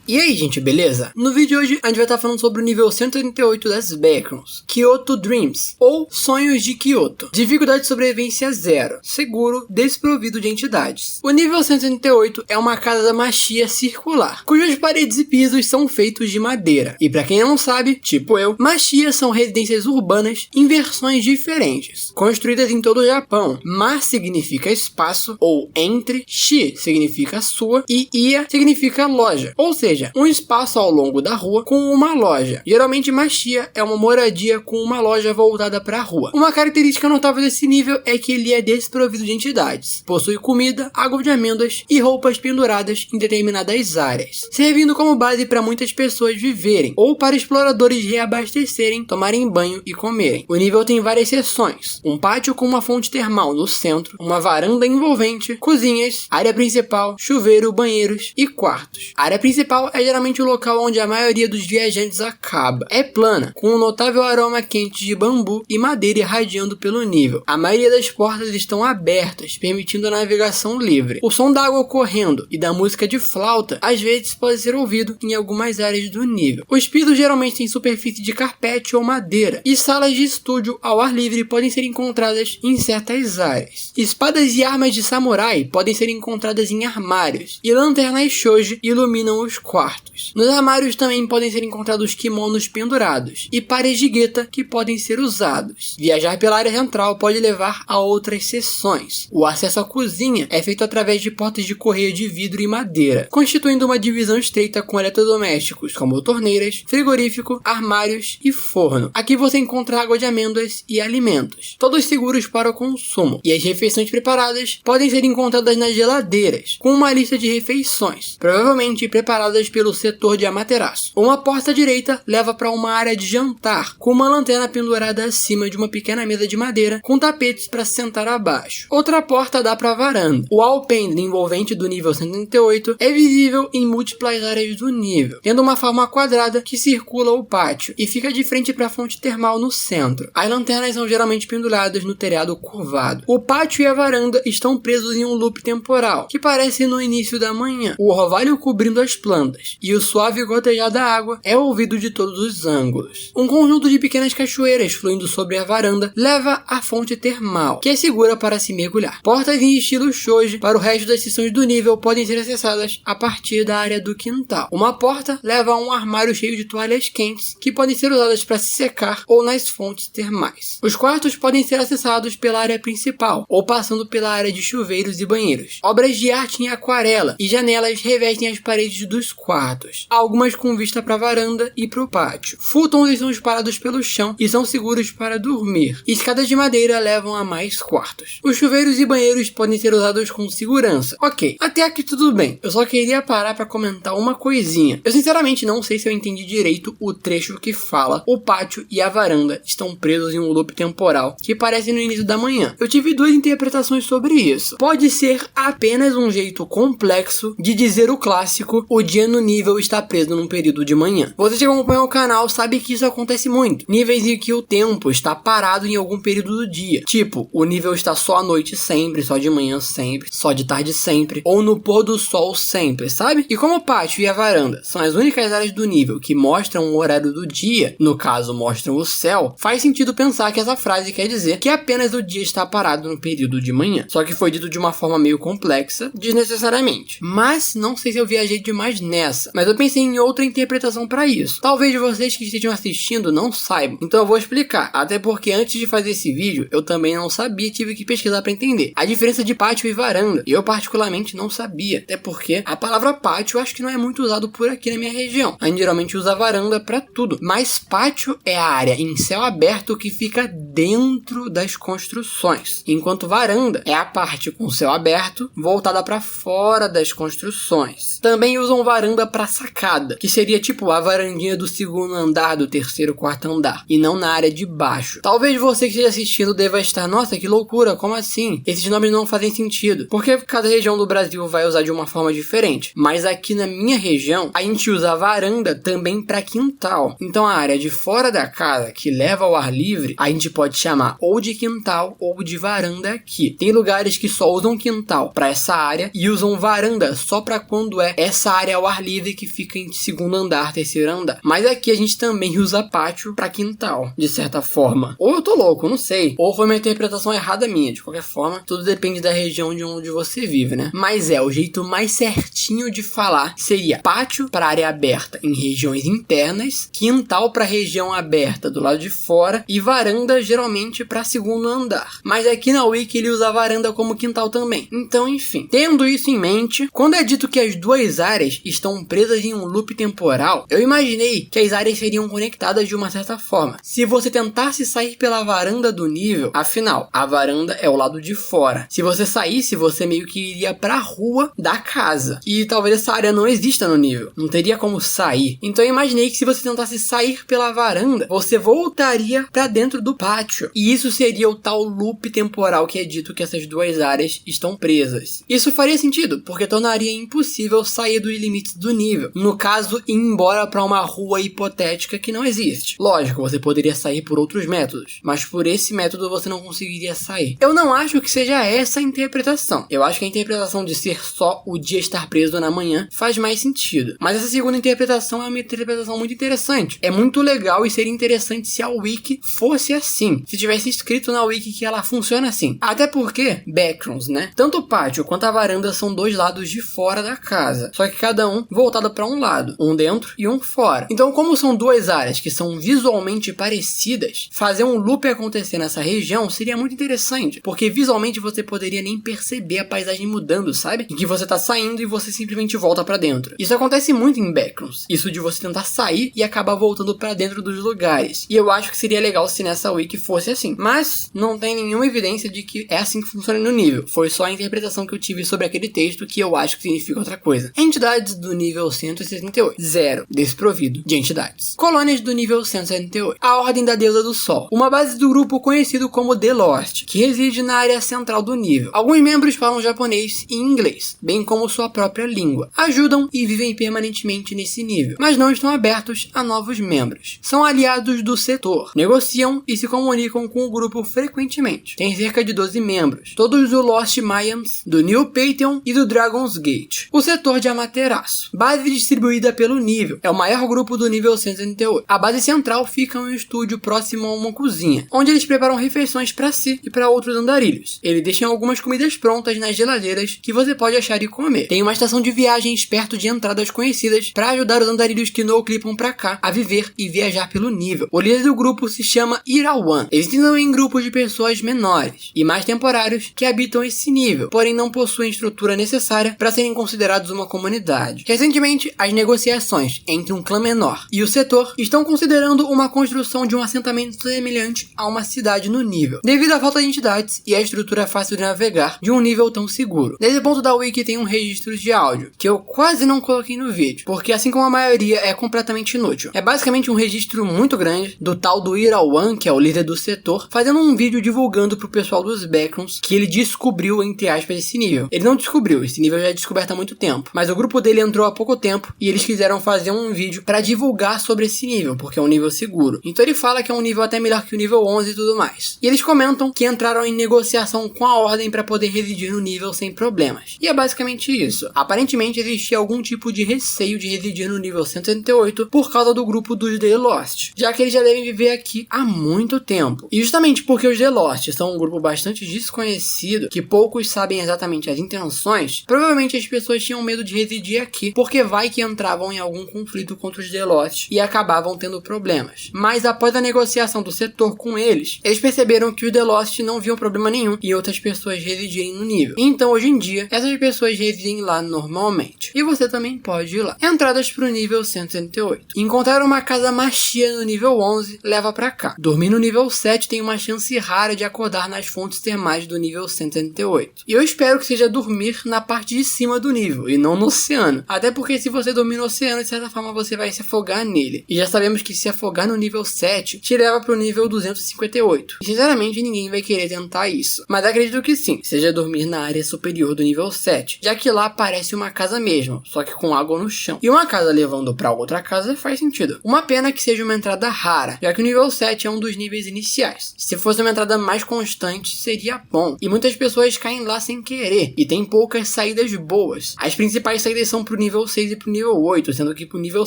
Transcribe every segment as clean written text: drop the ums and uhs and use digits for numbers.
E aí, gente, beleza? No vídeo de hoje a gente vai estar falando sobre o nível 188 das Backrooms, Kyoto Dreams, ou Sonhos de Kyoto. Dificuldade de sobrevivência 0, seguro, desprovido de entidades. O nível 188 é uma casa da magia circular, cujas paredes e pisos são feitos de madeira. E pra quem não sabe, tipo eu, machias são residências urbanas em versões diferentes, construídas em todo o Japão. Ma significa espaço ou entre, shi significa sua e ia significa loja, ou seja, um espaço ao longo da rua com uma loja. Geralmente Machia é uma moradia com uma loja voltada para a rua. Uma característica notável desse nível é que ele é desprovido de entidades. Possui comida, água de amêndoas e roupas penduradas em determinadas áreas, servindo como base para muitas pessoas viverem ou para exploradores reabastecerem, tomarem banho e comerem. O nível tem várias seções: um pátio com uma fonte termal no centro, uma varanda envolvente, cozinhas, área principal, chuveiro, banheiros e quartos. A área principal é geralmente o local onde a maioria dos viajantes acaba. É plana, com um notável aroma quente de bambu e madeira irradiando pelo nível. A maioria das portas estão abertas, permitindo a navegação livre. O som da água correndo e da música de flauta às vezes pode ser ouvido em algumas áreas do nível. Os pisos geralmente têm superfície de carpete ou madeira, e salas de estúdio ao ar livre podem ser encontradas em certas áreas. Espadas e armas de samurai podem ser encontradas em armários, e lanternas shoji iluminam os quartos. Nos armários também podem ser encontrados kimonos pendurados e pares de gueta que podem ser usados. Viajar pela área central pode levar a outras seções. O acesso à cozinha é feito através de portas de correio de vidro e madeira, constituindo uma divisão estreita com eletrodomésticos como torneiras, frigorífico, armários e forno. Aqui você encontra água de amêndoas e alimentos, todos seguros para o consumo, e as refeições preparadas podem ser encontradas nas geladeiras, com uma lista de refeições, provavelmente preparadas pelo setor de Amaterasu. Uma porta à direita leva para uma área de jantar, com uma lanterna pendurada acima de uma pequena mesa de madeira, com tapetes para se sentar abaixo. Outra porta dá para a varanda. O wallpaper envolvente do nível 188 é visível em múltiplas áreas do nível, tendo uma forma quadrada que circula o pátio e fica de frente para a fonte termal no centro. As lanternas são geralmente penduradas no telhado curvado. O pátio e a varanda estão presos em um loop temporal, que parece no início da manhã, o orvalho cobrindo as plantas, e o suave gotejar da água é ouvido de todos os ângulos. Um conjunto de pequenas cachoeiras fluindo sobre a varanda leva à fonte termal, que é segura para se mergulhar. Portas em estilo shoji para o resto das seções do nível podem ser acessadas a partir da área do quintal. Uma porta leva a um armário cheio de toalhas quentes, que podem ser usadas para se secar ou nas fontes termais. Os quartos podem ser acessados pela área principal, ou passando pela área de chuveiros e banheiros. Obras de arte em aquarela e janelas revestem as paredes dos quartos, algumas com vista para a varanda e para o pátio. Futons estão espalhados pelo chão e são seguros para dormir. Escadas de madeira levam a mais quartos. Os chuveiros e banheiros podem ser usados com segurança. Ok, até aqui tudo bem. Eu só queria parar para comentar uma coisinha. Eu sinceramente não sei se eu entendi direito o trecho que fala: o pátio e a varanda estão presos em um loop temporal que parece no início da manhã. Eu tive duas interpretações sobre isso. Pode ser apenas um jeito complexo de dizer o clássico: o dia no nível está preso num período de manhã. Você que acompanha o canal sabe que isso acontece muito. Níveis em que o tempo está parado em algum período do dia. Tipo, o nível está só à noite sempre, só de manhã sempre, só de tarde sempre, ou no pôr do sol sempre, sabe? E como o pátio e a varanda são as únicas áreas do nível que mostram o horário do dia, no caso mostram o céu, faz sentido pensar que essa frase quer dizer que apenas o dia está parado no período de manhã. Só que foi dito de uma forma meio complexa, desnecessariamente. Mas não sei se eu viajei demais nessa, mas eu pensei em outra interpretação para isso. Talvez vocês que estejam assistindo não saibam, então eu vou explicar. Até porque antes de fazer esse vídeo, eu também não sabia, tive que pesquisar para entender a diferença de pátio e varanda. Eu particularmente não sabia, até porque a palavra pátio eu acho que não é muito usado por aqui na minha região. A gente geralmente usa varanda para tudo, mas pátio é a área em céu aberto que fica dentro das construções, enquanto varanda é a parte com céu aberto voltada para fora das construções. Também usam varanda para sacada, que seria tipo a varandinha do segundo andar, do terceiro, quarto andar, e não na área de baixo. Talvez você que esteja assistindo deva estar: nossa, que loucura, como assim? Esses nomes não fazem sentido, porque cada região do Brasil vai usar de uma forma diferente. Mas aqui na minha região, a gente usa varanda também para quintal. Então a área de fora da casa, que leva ao ar livre, a gente pode pode chamar ou de quintal ou de varanda aqui. Tem lugares que só usam quintal para essa área e usam varanda só para quando é essa área ao ar livre que fica em segundo andar, terceiro andar. Mas aqui a gente também usa pátio para quintal, de certa forma. Ou eu tô louco, não sei. Ou foi uma interpretação errada minha. De qualquer forma, tudo depende da região de onde você vive, né? Mas o jeito mais certinho de falar seria pátio para área aberta em regiões internas, quintal para região aberta do lado de fora e varanda geralmente para segundo andar. Mas aqui na Wiki ele usa varanda como quintal também. Então, enfim, tendo isso em mente, quando é dito que as duas áreas estão presas em um loop temporal, eu imaginei que as áreas seriam conectadas de uma certa forma. Se você tentasse sair pela varanda do nível, afinal, a varanda é o lado de fora. Se você saísse, você meio que iria pra rua da casa. E talvez essa área não exista no nível. Não teria como sair. Então eu imaginei que se você tentasse sair pela varanda, você voltaria pra dentro do pátio. E isso seria o tal loop temporal que é dito que essas duas áreas estão presas. Isso faria sentido, porque tornaria impossível sair dos limites do nível. No caso, ir embora pra uma rua hipotética que não existe. Lógico, você poderia sair por outros métodos, mas por esse método você não conseguiria sair. Eu não acho que seja essa a interpretação. Eu acho que a interpretação de ser só o dia estar preso na manhã faz mais sentido. Mas essa segunda interpretação é uma interpretação muito interessante. É muito legal e seria interessante se a Wiki fosse assim. Se tivesse escrito na Wiki que ela funciona assim. Até porque, backrooms, né? Tanto o pátio quanto a varanda são dois lados de fora da casa. Só que cada um voltado para um lado. Um dentro e um fora. Então, como são duas áreas que são visualmente parecidas, fazer um loop acontecer nessa região seria muito interessante. Porque visualmente você poderia nem perceber a paisagem mudando, sabe? Em que você tá saindo e você simplesmente volta pra dentro. Isso acontece muito em backrooms. Isso de você tentar sair e acabar voltando pra dentro dos lugares. E eu acho que seria legal se nessa Wiki fosse assim. Mas não tem nenhuma evidência de que é assim que funciona no nível. Foi só a interpretação que eu tive sobre aquele texto que eu acho que significa outra coisa. Entidades do nível 168. 0. Desprovido de entidades. Colônias do nível 168. A Ordem da Deusa do Sol. Uma base do grupo conhecido como The Lost, que reside na área central do nível. Alguns membros falam japonês e inglês, bem como sua própria língua. Ajudam e vivem permanentemente nesse nível, mas não estão abertos a novos membros. São aliados do setor, negociam e se comunicam com o grupo frequentemente. Tem cerca de 12 membros, todos do Lost Mayans, do New Pantheon e do Dragon's Gate. O setor de Amaterasu, base distribuída pelo nível, é o maior grupo do nível 168. A base central fica em um estúdio próximo a uma cozinha, onde eles preparam refeições para si e para outros andarilhos. Eles deixam algumas comidas prontas nas geladeiras que você pode achar e comer. Tem uma estação de viagens perto de entradas conhecidas para ajudar os andarilhos que no-clipam pra cá a viver e viajar pelo nível. O líder do grupo se chama Irawan. Eles estão em grupos de pessoas menores e mais temporários que habitam esse nível, porém não possuem estrutura necessária para serem considerados uma comunidade. Recentemente, as negociações entre um clã menor e o setor estão considerando uma construção de um assentamento semelhante a uma cidade no nível, devido à falta de entidades e à estrutura fácil de navegar de um nível tão seguro. Nesse ponto da Wiki tem um registro de áudio, que eu quase não coloquei no vídeo, porque assim como a maioria é completamente inútil. É basicamente um registro muito grande do tal do Irawan, que é o líder do setor, fazendo um vídeo divulgando pro pessoal dos backrooms que ele descobriu, entre aspas, esse nível. Ele não descobriu, esse nível já é descoberto há muito tempo, mas o grupo dele entrou há pouco tempo e eles quiseram fazer um vídeo para divulgar sobre esse nível, porque é um nível seguro. Então ele fala que é um nível até melhor que o nível 11 e tudo mais. E eles comentam que entraram em negociação com a Ordem para poder residir no nível sem problemas. E é basicamente isso. Aparentemente existia algum tipo de receio de residir no nível 168 por causa do grupo dos The Lost, já que eles já devem viver aqui há muito tempo. E justamente porque os The Lost são um grupo bastante desconhecido, que poucos sabem exatamente as intenções, provavelmente as pessoas tinham medo de residir aqui, porque vai que entravam em algum conflito contra os The Lost e acabavam tendo problemas. Mas após a negociação do setor com eles perceberam que os The Lost não viam problema nenhum em outras pessoas residirem no nível. Então hoje em dia, essas pessoas residem lá normalmente. E você também pode ir lá. Entradas pro nível 168. Encontrar uma casa machia no nível 11 leva pra cá. Dormir no nível 7 tem uma chance rara de acordar nas fontes termais do nível 168. E eu espero que seja dormir na parte de cima do nível e não no oceano. Até porque se você dormir no oceano, de certa forma você vai se afogar nele. E já sabemos que se afogar no nível 7 te leva pro nível 258. E sinceramente ninguém vai querer tentar isso. Mas acredito que sim, seja dormir na área superior do nível 7, já que lá parece uma casa mesmo. mesmo, só que com água no chão. E uma casa levando pra outra casa faz sentido. Uma pena que seja uma entrada rara, já que o nível 7 é um dos níveis iniciais. Se fosse uma entrada mais constante, seria bom. E muitas pessoas caem lá sem querer, e tem poucas saídas boas. As principais saídas são pro nível 6 e pro nível 8, sendo que pro nível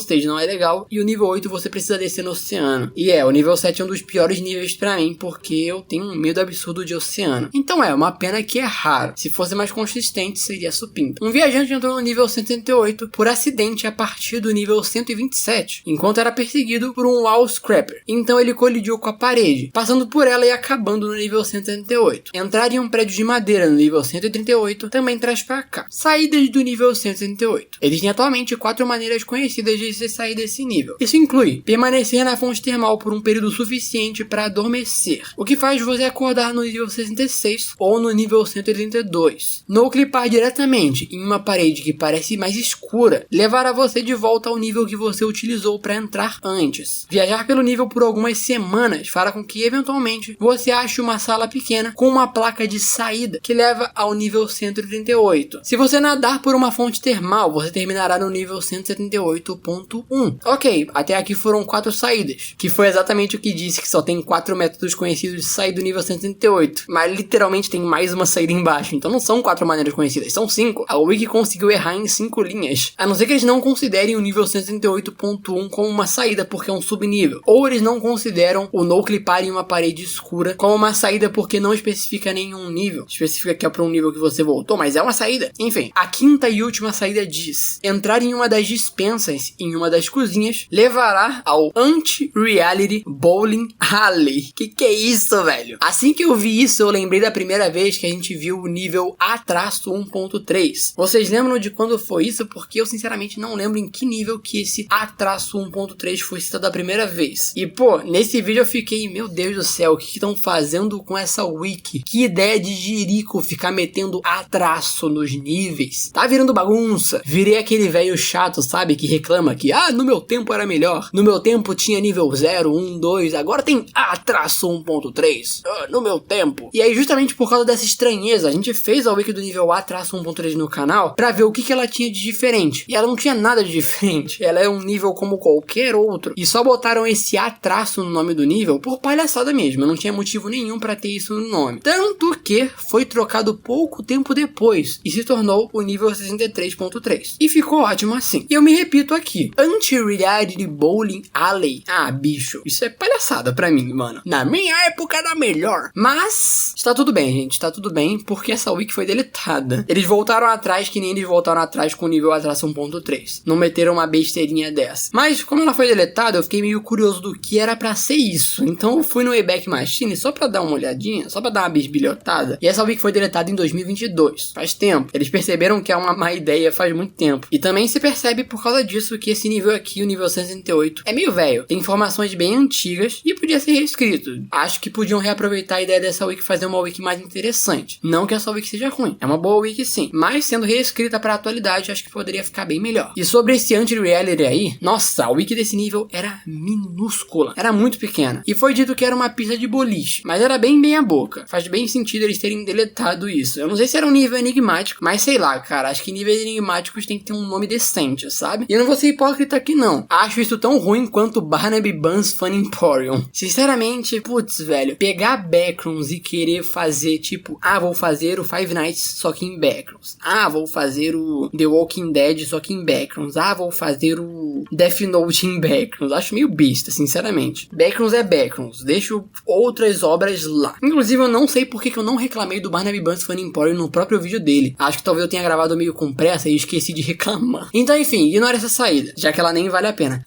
6 não é legal, e o nível 8 você precisa descer no oceano. E o nível 7 é um dos piores níveis pra mim, porque eu tenho um medo absurdo de oceano. Então uma pena que é raro. Se fosse mais consistente, seria supimpa. Um viajante entrou no nível 138 por acidente a partir do nível 127, enquanto era perseguido por um wall scrapper. Então ele colidiu com a parede, passando por ela e acabando no nível 138. Entrar em um prédio de madeira no nível 138 também traz pra cá. Saídas do nível 138. Existem atualmente 4 maneiras conhecidas de se sair desse nível. Isso inclui permanecer na fonte termal por um período suficiente para adormecer, o que faz você acordar no nível 66 ou no nível 132. No clipar diretamente em uma parede que parece mais escura, levará você de volta ao nível que você utilizou para entrar antes. Viajar pelo nível por algumas semanas fará com que eventualmente você ache uma sala pequena com uma placa de saída que leva ao nível 138. Se você nadar por uma fonte termal, você terminará no nível 178.1. Ok, até aqui foram 4 saídas, que foi exatamente o que disse, que só tem 4 métodos conhecidos de sair do nível 138, mas literalmente tem mais uma saída embaixo, então não são 4 maneiras conhecidas, são 5. A Wiki conseguiu errar em 5 linhas, a não ser que eles não considerem o nível 178.1 como uma saída porque é um subnível, ou eles não consideram o no clipar em uma parede escura como uma saída porque não especifica nenhum nível, especifica que é para um nível que você voltou, mas é uma saída. Enfim, a quinta e última saída diz: entrar em uma das dispensas em uma das cozinhas levará ao Anti-Reality Bowling Alley. Que é isso, velho? Assim que eu vi isso, eu lembrei da primeira vez que a gente viu o nível A-1.3. Vocês lembram de quando foi isso? Porque eu sinceramente não lembro em que nível que esse A-1.3 foi citado a primeira vez. E nesse vídeo eu fiquei, meu Deus do céu, o que estão fazendo com essa wiki? Que ideia de jirico ficar metendo A- nos níveis. Tá virando bagunça. Virei aquele velho chato, sabe? Que reclama que, no meu tempo era melhor. No meu tempo tinha nível 0, 1, 2, agora tem A-1.3. No meu tempo. E aí, justamente por causa dessa estranheza, a gente fez a wiki do nível A-1.3 no canal pra ver o que ela tinha de diferente. E ela não tinha nada de diferente. Ela é um nível como qualquer outro. E só botaram esse A- no nome do nível por palhaçada mesmo. Não tinha motivo nenhum pra ter isso no nome. Tanto que foi trocado pouco tempo depois e se tornou o nível 63.3. E ficou ótimo assim. E eu me repito aqui. Anti-Reality Bowling Alley. Bicho, isso é palhaçada pra mim, mano. Na minha época era melhor. Mas está tudo bem, gente. Está tudo bem porque essa wiki foi deletada. Eles voltaram atrás que nem eles voltaram atrás com o nível atração 1.3. Não meteram uma besteirinha dessa. Mas como ela foi deletada, eu fiquei meio curioso do que era pra ser isso. Então eu fui no Wayback Machine só pra dar uma olhadinha, só pra dar uma bisbilhotada. E essa wiki foi deletada em 2022. Faz tempo. Eles perceberam que é uma má ideia faz muito tempo. E também se percebe por causa disso que esse nível aqui, o nível 168, é meio velho. Tem informações bem antigas e podia ser reescrito. Acho que podiam reaproveitar a ideia dessa wiki e fazer uma wiki mais interessante. Não que essa wiki seja ruim. É uma boa wiki sim. Mas sendo reescrita para a atualidade, acho que poderia ficar bem melhor. E sobre esse anti-reality aí, nossa, a wiki desse nível era minúscula. Era muito pequena. E foi dito que era uma pista de boliche. Mas era bem a boca. Faz bem sentido eles terem deletado isso. Eu não sei se era um nível enigmático, mas sei lá, cara. Acho que níveis enigmáticos tem que ter um nome decente, sabe? E eu não vou ser hipócrita aqui não. Acho isso tão ruim quanto Barnaby Buns Fun Emporium. Sinceramente, putz, velho. Pegar Backrooms e querer fazer tipo, vou fazer o Five Nights só que em Backrooms. Vou fazer o The Walking Dead só que em Backrooms. Vou fazer o Death Note em Backrooms. Acho meio besta, sinceramente. Backrooms é Backrooms. Deixo outras obras lá. Inclusive, eu não sei porque que eu não reclamei do Barnaby Buns Fun Emporium no próprio vídeo dele. Acho que talvez eu tenha gravado meio com pressa e esqueci de reclamar. Então, enfim, ignora essa saída, já que ela nem vale a pena.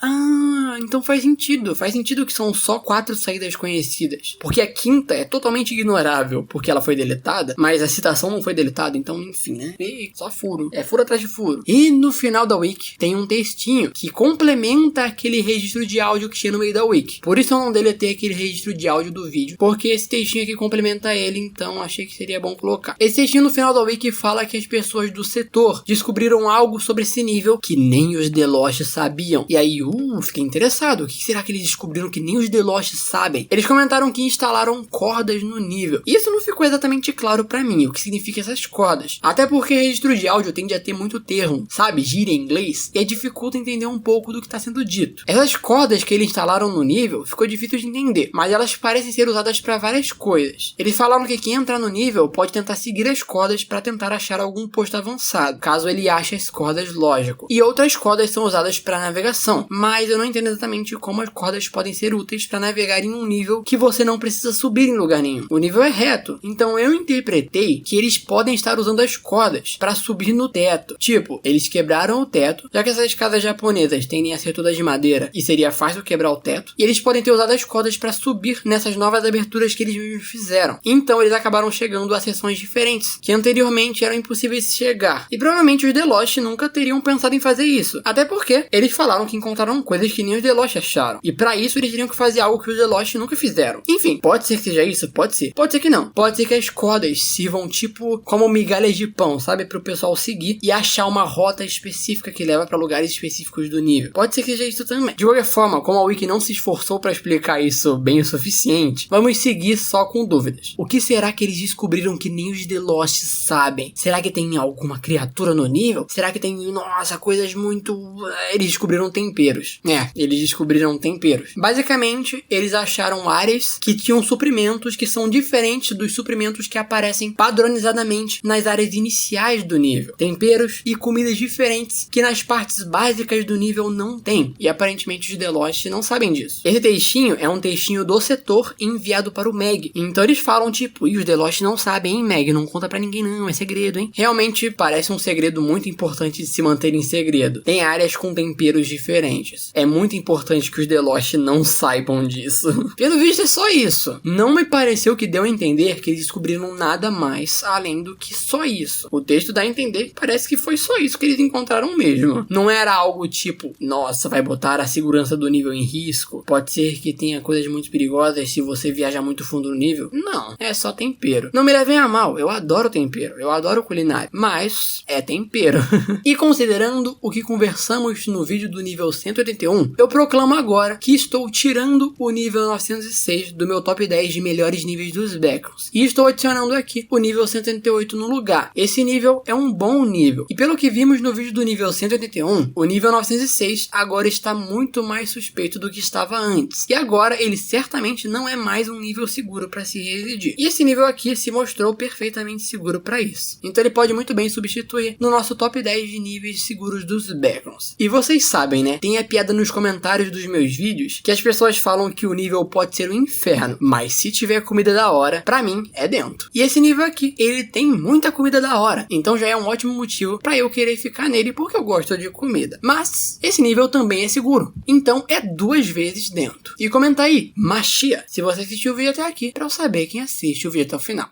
Então faz sentido. Faz sentido que são só 4 saídas conhecidas. Porque a quinta é totalmente ignorável, porque ela foi deletada, mas a citação não foi deletada, então, enfim, né? Só furo. É furo atrás de furo. E no final da wiki tem um textinho que complementa aquele registro de áudio que tinha no meio da wiki. Por isso eu não deletei aquele registro de áudio do vídeo, porque esse textinho aqui complementa ele, então achei que seria bom colocar. Esse textinho no final da wiki fala que as pessoas do setor descobriram algo sobre esse nível que nem os The Lost sabiam. E aí, fica interessante. interessado. O que será que eles descobriram que nem os The Lost sabem? Eles comentaram que instalaram cordas no nível. Isso não ficou exatamente claro pra mim, o que significa essas cordas. Até porque registro de áudio tende a ter muito termo, sabe? Gíria em inglês, e dificulta entender um pouco do que está sendo dito. Essas cordas que eles instalaram no nível ficou difícil de entender, mas elas parecem ser usadas para várias coisas. Eles falaram que quem entrar no nível pode tentar seguir as cordas para tentar achar algum posto avançado, caso ele ache as cordas, lógico. E outras cordas são usadas para navegação, mas eu não entendo exatamente como as cordas podem ser úteis para navegar em um nível que você não precisa subir em lugar nenhum. O nível é reto, então eu interpretei que eles podem estar usando as cordas para subir no teto. Tipo, eles quebraram o teto, já que essas casas japonesas tendem a ser todas de madeira e seria fácil quebrar o teto, e eles podem ter usado as cordas para subir nessas novas aberturas que eles mesmos fizeram. Então eles acabaram chegando a seções diferentes, que anteriormente eram impossíveis de chegar. E provavelmente os The Lost nunca teriam pensado em fazer isso, até porque eles falaram que encontraram coisas que nem os The Lost acharam. E para isso eles teriam que fazer algo que os The Lost nunca fizeram. Enfim, pode ser que seja isso, pode ser. Pode ser que não. Pode ser que as cordas sirvam tipo como migalhas de pão, sabe? Para o pessoal seguir e achar uma rota específica que leva para lugares específicos do nível. Pode ser que seja isso também. De qualquer forma, como a Wiki não se esforçou para explicar isso bem o suficiente, vamos seguir só com dúvidas. O que será que eles descobriram que nem os The Lost sabem? Será que tem alguma criatura no nível? Será que tem, nossa, coisas muito... Eles descobriram temperos. Eles descobriram temperos. Basicamente, eles acharam áreas que tinham suprimentos que são diferentes dos suprimentos que aparecem padronizadamente nas áreas iniciais do nível. Temperos e comidas diferentes que nas partes básicas do nível não tem. E aparentemente os The Lost não sabem disso. Esse textinho é um textinho do setor enviado para o Meg. Então eles falam tipo, e os The Lost não sabem, hein, Meg? Não conta pra ninguém não, é segredo, hein? Realmente parece um segredo muito importante de se manter em segredo. Tem áreas com temperos diferentes. É muito importante que os The Lost não saibam disso. Pelo visto é só isso. Não me pareceu que deu a entender que eles descobriram nada mais além do que só isso. O texto dá a entender que parece que foi só isso que eles encontraram mesmo. Não era algo tipo, nossa, vai botar a segurança do nível em risco. Pode ser que tenha coisas muito perigosas se você viajar muito fundo no nível. Não, é só tempero. Não me levem a mal, eu adoro tempero, eu adoro culinária, mas é tempero. E considerando o que conversamos no vídeo do nível 181, eu proclamo agora que estou tirando o nível 906 do meu top 10 de melhores níveis dos Backrooms. E estou adicionando aqui o nível 188 no lugar. Esse nível é um bom nível. E pelo que vimos no vídeo do nível 181, o nível 906 agora está muito mais suspeito do que estava antes. E agora ele certamente não é mais um nível seguro para se residir. E esse nível aqui se mostrou perfeitamente seguro para isso. Então ele pode muito bem substituir no nosso top 10 de níveis seguros dos Backrooms. E vocês sabem, né? Tem a piada nos comentários dos meus vídeos que as pessoas falam que o nível pode ser um inferno, mas se tiver comida da hora, pra mim é dentro. E esse nível aqui, ele tem muita comida da hora, então já é um ótimo motivo pra eu querer ficar nele porque eu gosto de comida. Mas esse nível também é seguro, então é 2 vezes dentro. E comenta aí, Machia, se você assistiu o vídeo até aqui, pra eu saber quem assiste o vídeo até o final.